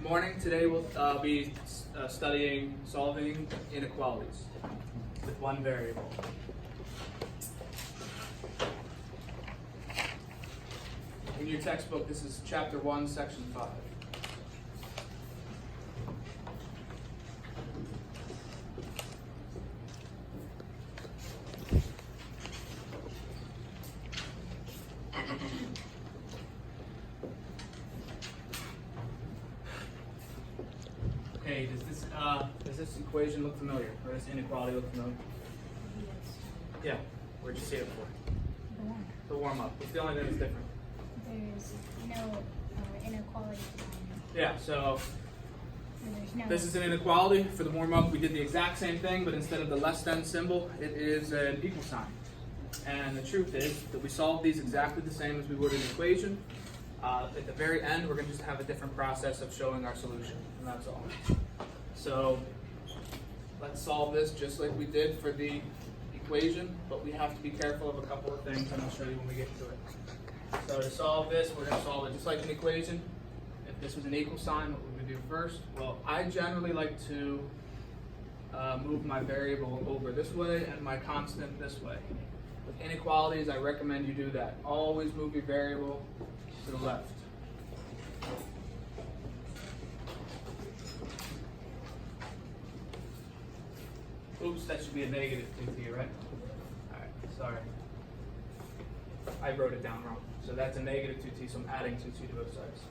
morning. Today we'll be studying solving inequalities with one variable. In your textbook, this is chapter 1, section 5. Okay, does this equation look familiar, or does inequality look familiar? Yes. Yeah. Where'd you see it before? The one. The warm-up. What's the only thing that's different? There's no inequality. Yeah, so There's no. this is an inequality. For the warm-up, we did the exact same thing, but instead of the less than symbol, it is an equal sign. And the truth is that we solve these exactly the same as we would an equation. At the very end, we're going to just have a different process of showing our solution, and that's all. So let's solve this just like we did for the equation, but we have to be careful of a couple of things, and I'll show you when we get to it. So to solve this, we're going to solve it just like an equation. If this was an equal sign, what would we do first? Well, I generally like to move my variable over this way and my constant this way. With inequalities, I recommend you do that. Always move your variable to the left. Oops, that should be a negative 2t, right? Alright, sorry. I wrote it down wrong. So that's a negative 2t, so I'm adding 2t to both sides.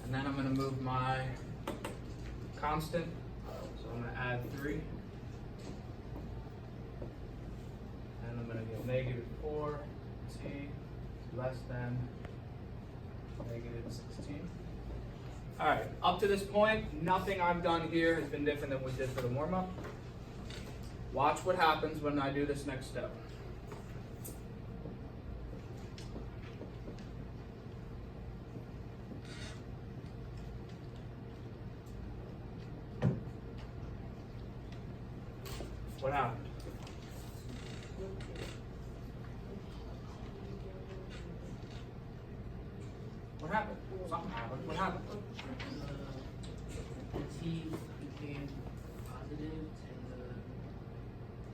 And then I'm going to move my constant, so I'm going to add 3. And I'm going to get negative 4t less than negative 16. Alright, up to this point, nothing I've done here has been different than we did for the warm-up. Watch what happens when I do this next step. What happened? What happened? Something happened. What happened? The t became positive and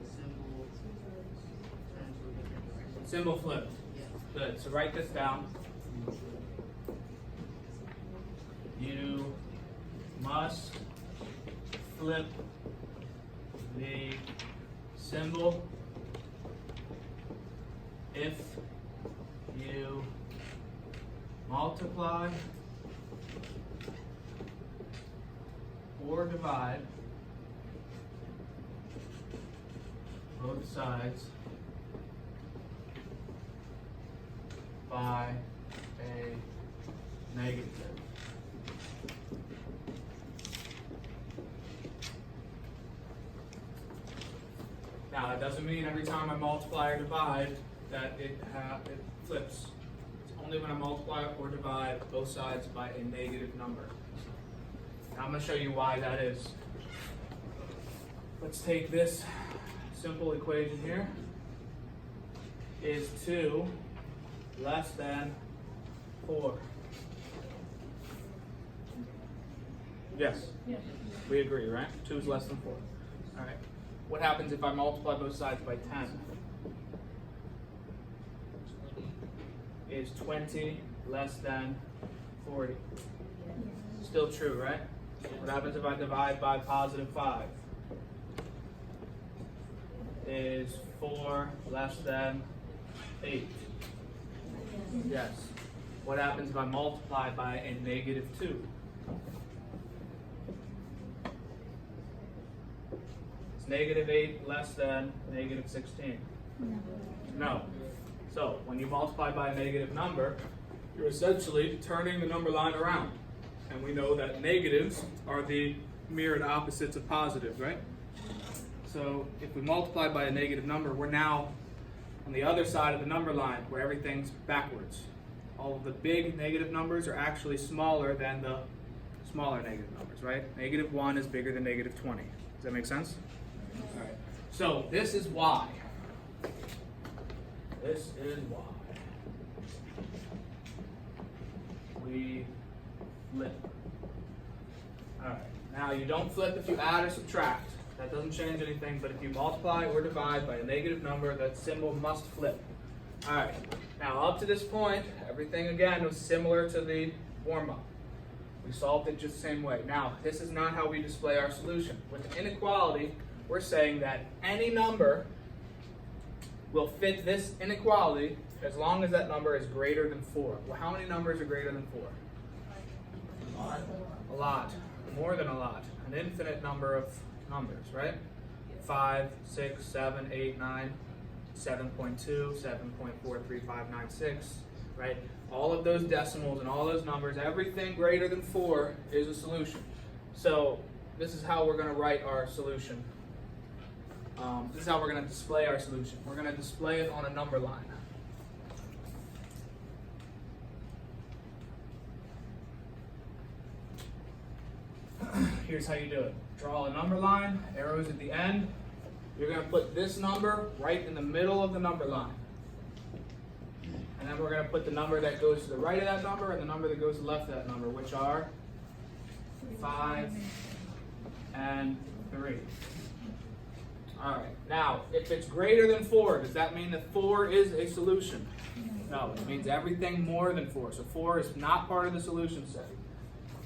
the symbol turned to a different direction. Symbol flipped. Yeah. Good. So write this down. You must flip the symbol if you multiply or divide both sides by a negative. Now, that doesn't mean every time I multiply or divide that it flips. It's only when I multiply or divide both sides by a negative number. Now, I'm going to show you why that is. Let's take this simple equation here. Is 2 less than 4? Yes. Yes. We agree, right? 2 is less than 4. All right. What happens if I multiply both sides by 10? Is 20 less than 40? Still true, right? What happens if I divide by positive 5? Is 4 less than 8? Yes. What happens if I multiply by a negative 2? Is negative 8 less than negative 16? No. So, when you multiply by a negative number, you're essentially turning the number line around. And we know that negatives are the mirrored opposites of positives, right? So, if we multiply by a negative number, we're now on the other side of the number line where everything's backwards. All of the big negative numbers are actually smaller than the smaller negative numbers, right? Negative 1 is bigger than negative 20. Does that make sense? All right. So this is why. This is why we flip. Alright, now you don't flip if you add or subtract. That doesn't change anything, but if you multiply or divide by a negative number, that symbol must flip. Alright, now up to this point, everything again was similar to the warm-up. We solved it just the same way. Now, this is not how we display our solution. With an inequality, we're saying that any number will fit this inequality as long as that number is greater than 4. Well, how many numbers are greater than 4? A lot. More than a lot. An infinite number of numbers, right? 5, 6, 7, 8, 9, 7.2, 7.43596, right? All of those decimals and all those numbers, everything greater than 4 is a solution. So this is how we're going to write our solution. This is how we're going to display our solution. We're going to display it on a number line. Here's how you do it. Draw a number line, arrows at the end. You're going to put this number right in the middle of the number line. And then we're going to put the number that goes to the right of that number and the number that goes to the left of that number, which are 5 and 3. Alright, now, if it's greater than 4, does that mean that 4 is a solution? No, it means everything more than 4. So 4 is not part of the solution set.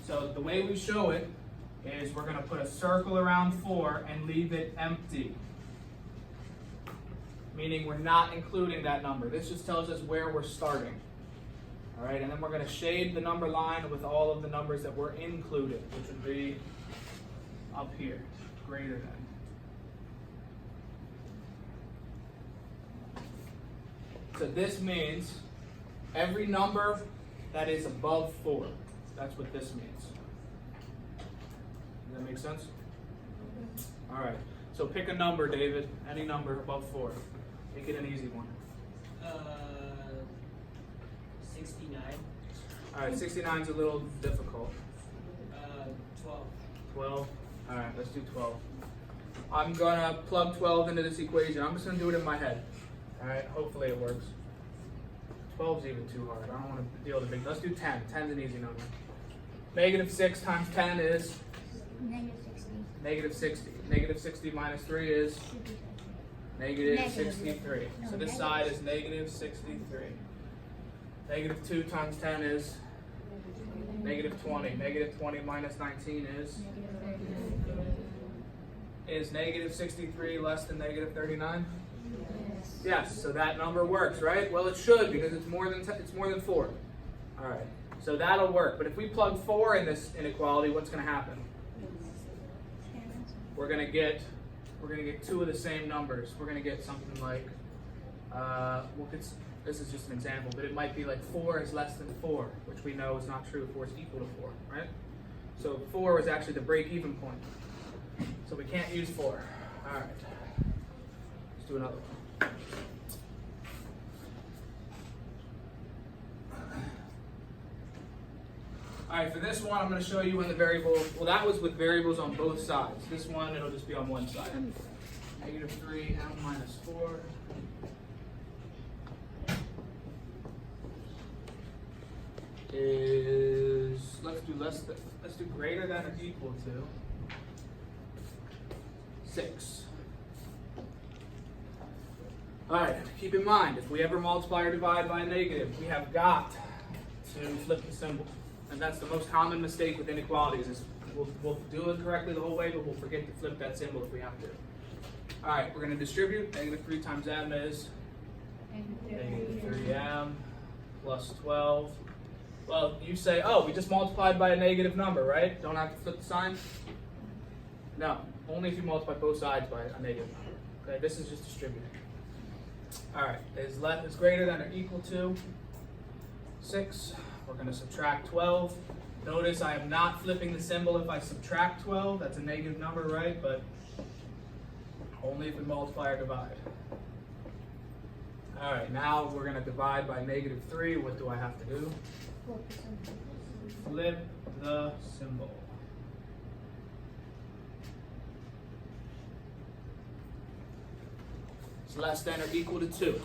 So the way we show it is we're going to put a circle around 4 and leave it empty. Meaning we're not including that number. This just tells us where we're starting. Alright, and then we're going to shade the number line with all of the numbers that were included, which would be up here, greater than. So this means every number that is above 4. That's what this means. Does that make sense? Alright, so pick a number, David. Any number above 4. Make it an easy one. 69. Alright, 69 is a little difficult. 12. 12? Alright, let's do 12. I'm going to plug 12 into this equation. I'm just going to do it in my head. Alright, hopefully it works. 12 is even too hard. I don't want to deal with the big. Let's do 10. 10 is an easy number. Negative 6 times 10 is? Negative 60. Negative 60. Negative 60 minus 3 is? Negative 63. So this side is negative 63. Negative 2 times 10 is? Negative 20. Negative 20 minus 19 is? Is negative 63 less than negative 39? Yes, so that number works, right? Well, it should because it's more than 4. All right, so that'll work. But if we plug 4 in this inequality, what's going to happen? We're going to get 2 of the same numbers. We're going to get something like, this is just an example, but it might be like 4 is less than 4, which we know is not true. 4 is equal to 4, right? So 4 is actually the break-even point. So we can't use 4. All right, let's do another one. Alright, for this one, I'm going to show you when the variable, well, that was with variables on both sides. This one, it'll just be on one side. Negative 3, m minus 4. Is, let's do greater than or equal to 6. Alright, keep in mind, if we ever multiply or divide by a negative, we have got to flip the symbol. And that's the most common mistake with inequalities is we'll do it correctly the whole way, but we'll forget to flip that symbol if we have to. Alright, we're going to distribute. Negative 3 times m is negative 3m plus 12. Well, you say, oh, we just multiplied by a negative number, right? Don't have to flip the sign? No, only if you multiply both sides by a negative number. Okay, this is just distributing. Alright, is greater than or equal to 6. We're going to subtract 12. Notice I am not flipping the symbol if I subtract 12. That's a negative number, right? But only if we multiply or divide. Alright, now we're going to divide by negative 3. What do I have to do? Flip the symbol. is less than or equal to 2.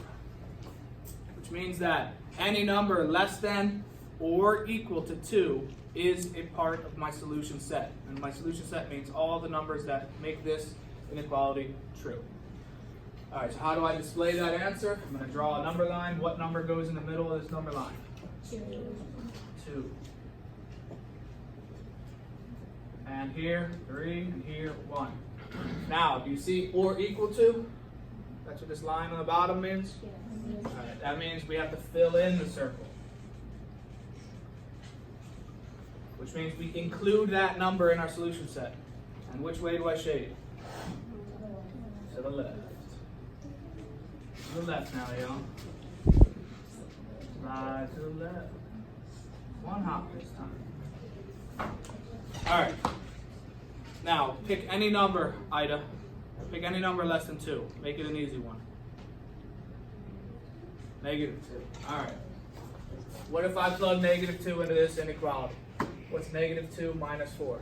Which means that any number less than or equal to 2 is a part of my solution set. And my solution set means all the numbers that make this inequality true. Alright, so how do I display that answer? I'm going to draw a number line. What number goes in the middle of this number line? 2. 2. And here, 3, and here, 1. Now, do you see or equal to? That's what this line on the bottom means? Alright, that means we have to fill in the circle. Which means we include that number in our solution set. And which way do I shade? To the left. To the left now, y'all. Slide to the left. One hop this time. Alright. Now, pick any number, Ida. Pick any number less than 2. Make it an easy one. -2. Alright. What if I plug -2 into this inequality? What's -2 minus 4?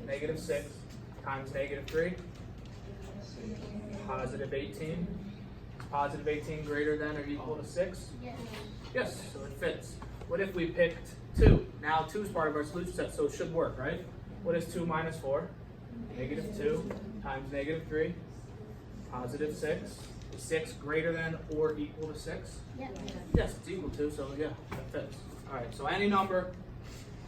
-6 times -3. Positive 18. Positive 18 greater than or equal to 6? Yes. Yes, so it fits. What if we picked 2? Now 2 is part of our solution set, so it should work, right? What is 2 minus 4? -2 times -3. Positive 6. Is 6 greater than or equal to 6? Yep. Yes, it's equal to, so yeah, that fits. Alright, so any number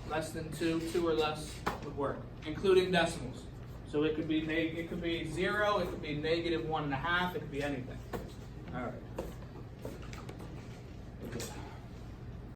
less than 2, 2 or less would work, including decimals. So it could be 0, it could be -1.5, it could be anything. Alright.